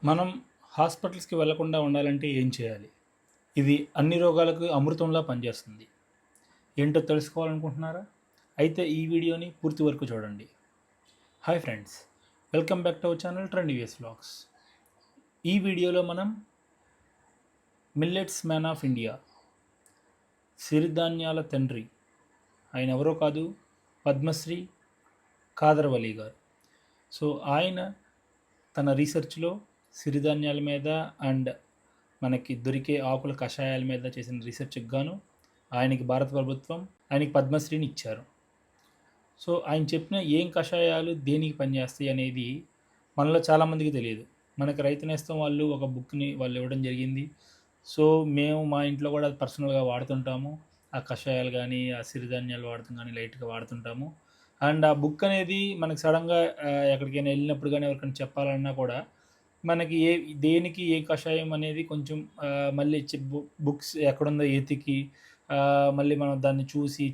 మనం హాస్పిటల్స్‌కి వెళ్ళకుండా ఉండాలంటే ఏం చేయాలి? ఇది అన్ని రోగాలకు అమృతంలా పనిచేస్తుంది. ఏంటో తెలుసుకోవాలనుకుంటున్నారా? అయితే ఈ వీడియోని పూర్తి వరకు చూడండి. Hi friends! Welcome back to our channel trendy views vlogs. ఈ వీడియోలో మనం మిల్లెట్స్ మ్యాన్ ఆఫ్ ఇండియా, సిరిధాన్యాల తండ్రి, ఆయన ఎవరో కాదు, పద్మశ్రీ కాదర్వలి గారు. సో ఆయన తన రీసెర్చ్‌లో సిరిధాన్యాల మీద అండ్ మనకి దొరికే ఆకుల కషాయాల మీద చేసిన రీసెర్చ్‌కి గాను ఆయనకి భారత ప్రభుత్వం ఆయనకి పద్మశ్రీని ఇచ్చారు. సో ఆయన చెప్పిన ఏం కషాయాలు దేనికి పనిచేస్తాయి అనేది మనలో చాలామందికి తెలియదు. మనకి రైతు నేస్తం వాళ్ళు ఒక బుక్‌ని వాళ్ళు ఇవ్వడం జరిగింది. సో మేము మా ఇంట్లో కూడా అది పర్సనల్‌గా వాడుతుంటాము. ఆ కషాయాలు గానీ, ఆ సిరిధాన్యాలు వాడటం గానీ లైట్‌గా వాడుతుంటాము. అండ్ ఆ బుక్ అనేది మనకి సడెన్‌గా ఎక్కడికైనా ఎళ్ళినప్పుడు గానీ, ఎవరికైనా చెప్పాలన్నా కూడా మనకి దేనికి ఏ కషాయం అనేది కొంచెం మళ్ళీ బుక్స్ ఎక్కడుందో ఎతికి మళ్ళీ మనం దాన్ని చూసి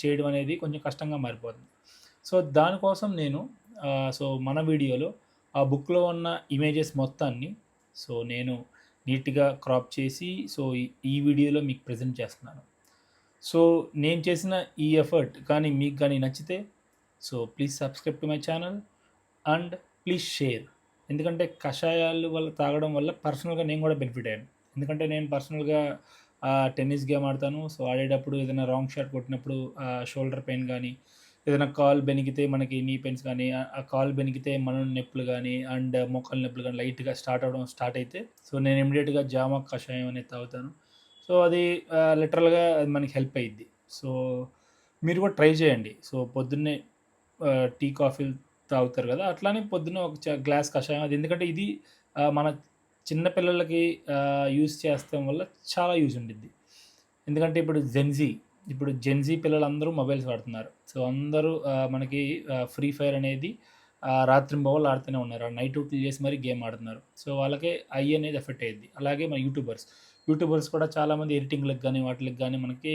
చేయడం అనేది కొంచెం కష్టంగా మారిపోతుంది. సో దానికోసం నేను సో మన వీడియోలో ఆ బుక్‌లో ఉన్న ఇమేజెస్ మొత్తాన్ని సో నేను నీట్‌గా క్రాప్ చేసి సో ఈ వీడియోలో మీకు ప్రెజెంట్ చేస్తున్నాను. సో నేను చేసిన ఈ ఎఫర్ట్ కానీ మీకు గాని నచ్చితే so please subscribe to my channel and please share. ఎందుకంటే కషాయాలు వల్ల తాగడం వల్ల పర్సనల్‌గా నేను కూడా బెనిఫిట్ అయ్యాను. ఎందుకంటే నేను పర్సనల్‌గా టెన్నిస్ గేమ్ ఆడతాను. సో ఆడేటప్పుడు ఏదైనా రాంగ్ షాట్ కొట్టినప్పుడు షోల్డర్ పెయిన్ గానీ, ఏదైనా కాలు బెనికితే మనకి నీ పెయిన్స్ గానీ, ఆ కాలు బెనికితే నొప్పులు గానీ అండ్ మోకాళ్ళ నొప్పులు గానీ లైట్‌గా స్టార్ట్ అయితే సో నేను ఇమ్మీడియేట్‌గా జామ కషాయం అనేది తాగుతాను. సో అది లిటరల్‌గా అది మనకి హెల్ప్ అయ్యిద్ది. సో మీరు కూడా ట్రై చేయండి. సో పొద్దున్నే టీ, కాఫీలు తాగుతారు గదా! అట్లానే పొద్దున్న ఒక గ్లాస్ కషాయం అది ఎందుకంటే ఇది మన చిన్న పిల్లలకి యూజ్ చేస్తాం వల్ల చాలా యూజ్ ఉండిద్ది. ఎందుకంటే ఇప్పుడు జెన్‌జీ పిల్లలందరూ మొబైల్స్ వాడుతున్నారు. సో అందరూ మనకి ఫ్రీ ఫైర్ అనేది రాత్రింబవళ్ళు ఆడుతూనే ఉన్నారు. నైట్ ఔట్లు చేసి మరీ గేమ్ ఆడుతున్నారు. సో వాళ్ళకి ఐ అనేది ఎఫెక్ట్ అయ్యిద్ది. అలాగే మన యూట్యూబర్స్ కూడా చాలామంది ఎడిటింగ్‌లకి గాని, వాటిలకి గాని మనకి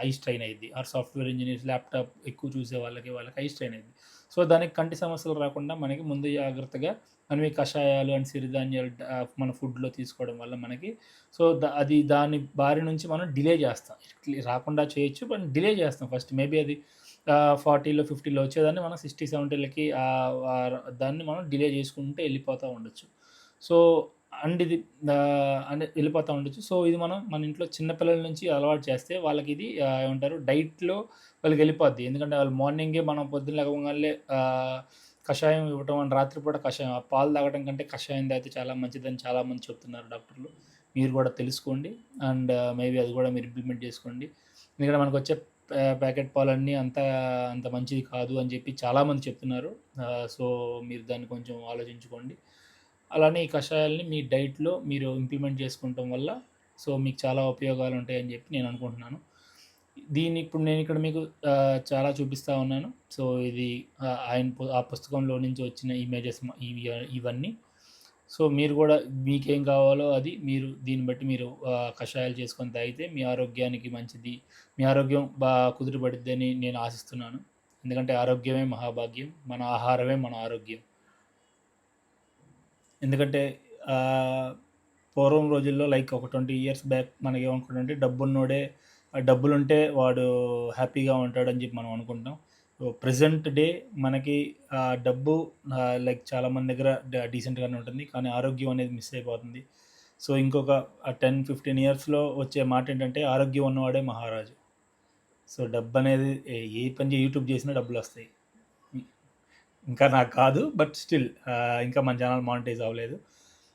ఐ స్ట్రెయిన్ అయ్యిద్ది. సాఫ్ట్‌వేర్ ఇంజినీర్స్ ల్యాప్‌టాప్ ఎక్కువ చూసే వాళ్ళకి ఐ స్ట్రెయిన్ అయ్యిద్ది. సో దానికి కంటి సమస్యలు రాకుండా మనకి ముందు జాగ్రత్తగా మనం ఈ కషాయాలు అండ్ సిరిధాన్యాలు మన ఫుడ్‌లో తీసుకోవడం వల్ల మనకి సో దాని బారి నుంచి మనం డిలే చేస్తాం. రాకుండా చేయొచ్చు. బట్ డిలే చేస్తాం ఫస్ట్. మేబీ అది 40లో, 50లో వచ్చేదాన్ని మనం 60, 70లకి దాన్ని మనం డిలే చేసుకుంటూ వెళ్ళిపోతా ఉండొచ్చు. సో అండ్ ఇది అంటే వెళ్ళిపోతా ఉండొచ్చు. సో ఇది మన ఇంట్లో చిన్న పిల్లల నుంచి అలవాటు చేస్తే వాళ్ళకిది ఏమంటారు డైట్‌లో వాళ్ళకెళ్ళిపోద్ది. ఎందుకంటే వాళ్ళు మార్నింగే మనం పొద్దున్న లెగవంగాల్నే కషాయం ఇవ్వటం అండ్ రాత్రిపూట కషాయం పాలు తాగడం కంటే కషాయం తాగితే చాలా మంచిదని చాలామంది చెప్తున్నారు డాక్టర్లు. మీరు కూడా తెలుసుకోండి. అండ్ మేబీ అది కూడా మీరు ఇంప్లిమెంట్ చేసుకోండి. ఎందుకంటే మనకొచ్చే ప్యాకెట్ పాలన్నీ అంత మంచిది కాదు అని చెప్పి చాలామంది చెప్తున్నారు. సో మీరు దాన్ని కొంచెం ఆలోచించుకోండి. అలానే ఈ కషాయాల్ని మీ డైట్‌లో మీరు ఇంప్లిమెంట్ చేసుకుంటం వల్ల సో మీకు చాలా ఉపయోగాలుంటాయని చెప్పి నేను అనుకుంటున్నాను. ఇప్పుడు నేనిక్కడ మీకు చాలా చూపిస్తా ఉన్నాను. సో ఇది ఆ పుస్తకంలో నుంచి వచ్చిన ఇమేజెస్ ఇవన్నీ. సో మీరు గూడా మీకేం కావాలో అది దీన్ని బట్టి మీరు కషాయాలు చేసుకొని తాగితే మీ ఆరోగ్యానికి మంచిది. మీ ఆరోగ్యం కుదుటపడిద్దని నేను ఆశిస్తున్నాను. ఎందుకంటే ఆరోగ్యమే మహాభాగ్యం. మన ఆహారమే మన ఆరోగ్యం. ఎందుకంటే ఆహ్, పూర్వం రోజుల్లో లైక్ ఒక 20 ఇయర్స్ బ్యాక్ మనకేమనుకుంటామంటే డబ్బులుంటే వాడు హ్యాపీగా ఉంటాడని చెప్పి మనం అనుకుంటాం. సో ప్రెజెంట్ డే మనకి డబ్బు లైక్ చాలామంది దగ్గర డీసెంట్‌గానే ఉంటుంది. కానీ ఆరోగ్యం అనేది మిస్ అయిపోతుంది. సో ఇంకొక 10, 15 ఇయర్స్‌లో వచ్చే మాటేంటంటే ఆరోగ్యం ఉన్నవాడే మహారాజు. సో డబ్బనేది ఏ పని యూట్యూబ్ చేసినా డబ్బులొస్తాయి. ఇంకా నాకు కాదు. బట్ స్టిల్ ఇంకా మన ఛానెల్ మానిటైజ్ అవ్వలేదు.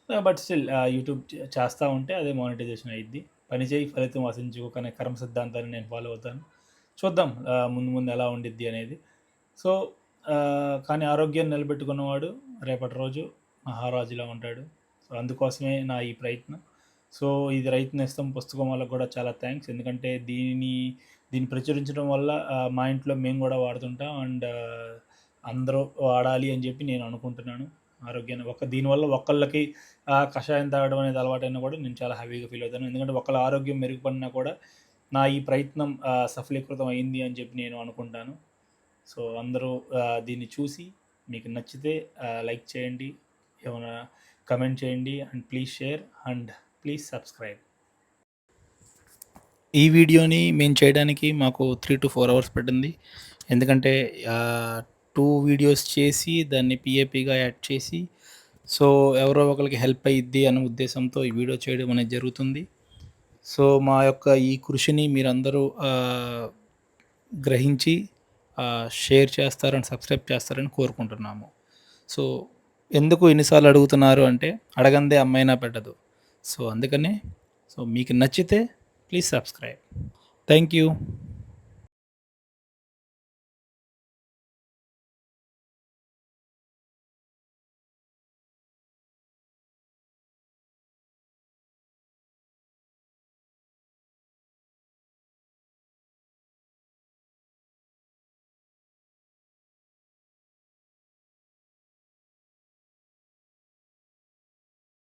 బట్ స్టిల్ యూట్యూబ్ చేస్తా ఉంటే అదే మానిటైజేషన్ అయ్యిద్ది. పని చేయి ఫలితం ఆశించుకోకు అనే కర్మ సిద్ధాంతాన్ని నేను ఫాలో అవుతాను. చూద్దాం ముందు ముందు ఎలా ఉండిద్ది అనేది. సో కానీ ఆరోగ్యాన్ని నిలబెట్టుకున్నవాడు రేపటి రోజు మహారాజులా ఉంటాడు. సో అందుకోసమే నా ఈ ప్రయత్నం. సో ఇది రైతు నేస్తం పుస్తకం వాళ్ళకి కూడా చాలా థాంక్స్. ఎందుకంటే దీన్ని ప్రచురించడం వల్ల మా ఇంట్లో మేము గూడా వాడుతుంటాం. అండ్ అందరూ వాడాలి అని జెప్పి నేను అనుకుంటున్నాను. ఆరోగ్యాన్ని దీనివల్ల ఒకళ్ళకి కషాయం తాగడం అనేది అలవాటైనా కూడా నేను చాలా హ్యాపీగా ఫీల్ అవుతాను. ఎందుకంటే ఒకళ్ళ ఆరోగ్యం మెరుగుపడినా కూడా నా ఈ ప్రయత్నం సఫలీకృతం అయింది అని చెప్పి నేను అనుకుంటాను. సో అందరూ దీన్ని చూసి మీకు నచ్చితే లైక్ చేయండి. ఏమైనా కమెంట్ చేయండి and please share and please subscribe. ఈ వీడియోని మేము చేయడానికి మాకు 3 to 4 అవర్స్ పట్టింది. ఎందుకంటే 2 వీడియోస్ చేసి దాన్ని పిఏపిగా యాడ్ చేసి సో ఎవరో ఒకరికి హెల్ప్ అయ్యిద్ది అనే ఉద్దేశంతో ఈ వీడియో చేయడం అనేది జరుగుతుంది. సో మా యొక్క ఈ కృషిని మీరందరూ గ్రహించి షేర్ చేస్తారని సబ్స్క్రైబ్ చేస్తారని కోరుకుంటున్నాము. సో ఎందుకు ఎన్నిసార్లు అడుగుతున్నారు అంటే అడగందే అమ్మైనా పెట్టదు. సో అందుకనే సో మీకు నచ్చితే ప్లీజ్ సబ్స్క్రైబ్. Thank you.